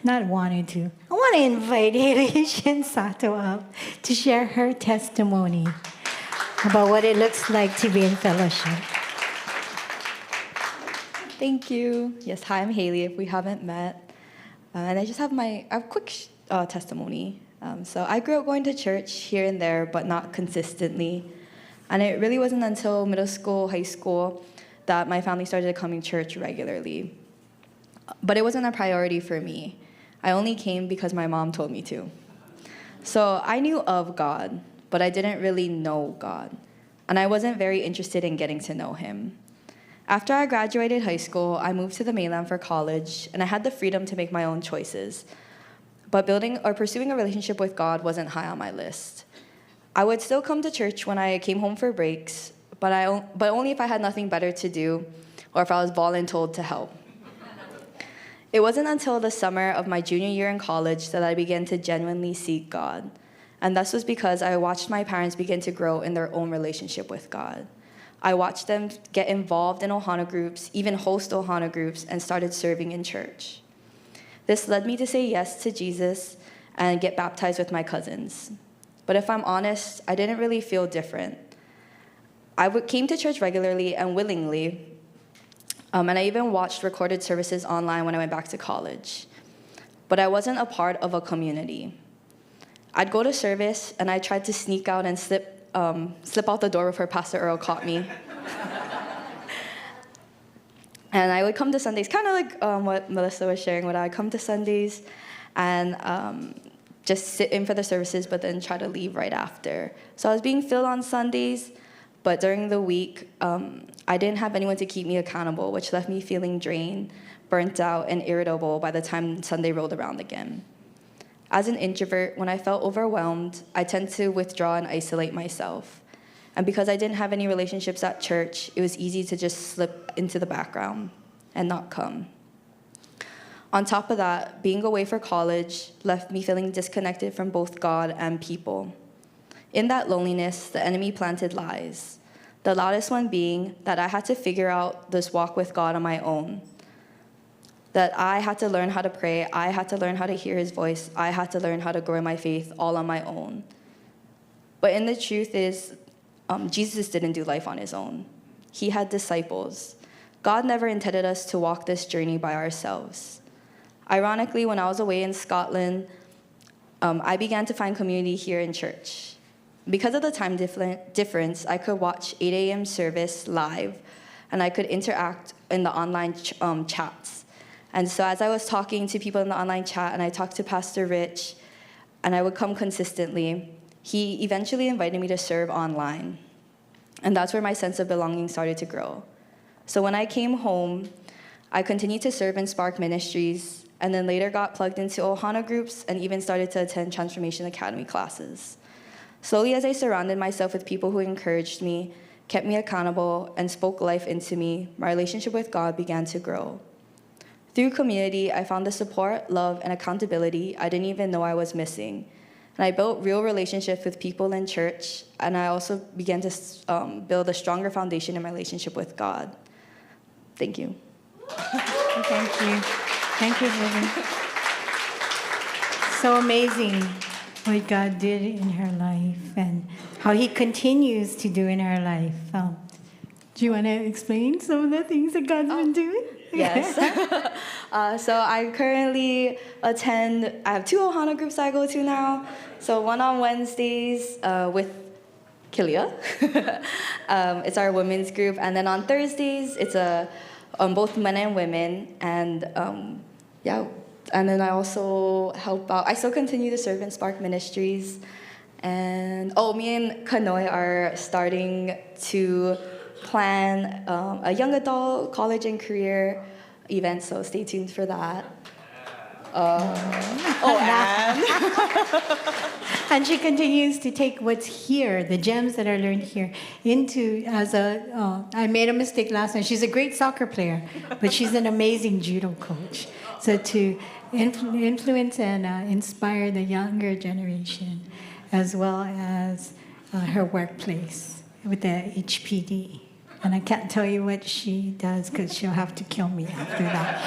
not wanted to. I want to invite Haylie Shinsato up to share her testimony about what it looks like to be in fellowship. Thank you. Yes, hi, I'm Haylie, if we haven't met. And I just have a quick testimony. So I grew up going to church here and there, but not consistently. And it really wasn't until middle school, high school, that my family started coming to church regularly. But it wasn't a priority for me. I only came because my mom told me to. So I knew of God, but I didn't really know God. And I wasn't very interested in getting to know him. After I graduated high school, I moved to the mainland for college, and I had the freedom to make my own choices. But building or pursuing a relationship with God wasn't high on my list. I would still come to church when I came home for breaks, but only if I had nothing better to do or if I was voluntold to help. It wasn't until the summer of my junior year in college that I began to genuinely seek God. And this was because I watched my parents begin to grow in their own relationship with God. I watched them get involved in Ohana groups, even host Ohana groups, and started serving in church. This led me to say yes to Jesus and get baptized with my cousins. But if I'm honest, I didn't really feel different. I came to church regularly and willingly, and I even watched recorded services online when I went back to college. But I wasn't a part of a community. I'd go to service, and I tried to sneak out and slip out the door before Pastor Earl caught me. And I would come to Sundays, kind of like what Melissa was sharing, when I would come to Sundays and just sit in for the services, but then try to leave right after. So I was being filled on Sundays, but during the week, I didn't have anyone to keep me accountable, which left me feeling drained, burnt out, and irritable by the time Sunday rolled around again. As an introvert, when I felt overwhelmed, I tend to withdraw and isolate myself. And because I didn't have any relationships at church, it was easy to just slip into the background and not come. On top of that, being away for college left me feeling disconnected from both God and people. In that loneliness, the enemy planted lies, the loudest one being that I had to figure out this walk with God on my own. That I had to learn how to pray, I had to learn how to hear his voice, I had to learn how to grow in my faith all on my own. But the truth is, Jesus didn't do life on his own. He had disciples. God never intended us to walk this journey by ourselves. Ironically, when I was away in Scotland, I began to find community here in church. Because of the time difference, I could watch 8 a.m. service live, and I could interact in the online chats. And so as I was talking to people in the online chat, and I talked to Pastor Rich, and I would come consistently, he eventually invited me to serve online. And that's where my sense of belonging started to grow. So when I came home, I continued to serve in Spark Ministries, and then later got plugged into Ohana groups and even started to attend Transformation Academy classes. Slowly, as I surrounded myself with people who encouraged me, kept me accountable, and spoke life into me, my relationship with God began to grow. Through community, I found the support, love, and accountability I didn't even know I was missing. And I built real relationships with people in church, and I also began to build a stronger foundation in my relationship with God. Thank you. Thank you. Thank you, Vivian. So amazing what God did in her life and how he continues to do in her life. Do you want to explain some of the things that God's been doing? Yes. So I currently I have 2 Ohana groups I go to now. So one on Wednesdays with Kilia. It's our women's group. And then on Thursdays, it's both men and women. And and then I also help out. I still continue to serve in Spark Ministries. And me and Kanoe are starting to plan a young adult college and career event, so stay tuned for that. And she continues to take what's here, the gems that are learned here, into I made a mistake last night. She's a great soccer player, but she's an amazing judo coach. So to influence and inspire the younger generation, as well as her workplace with the HPD. And I can't tell you what she does because she'll have to kill me after that.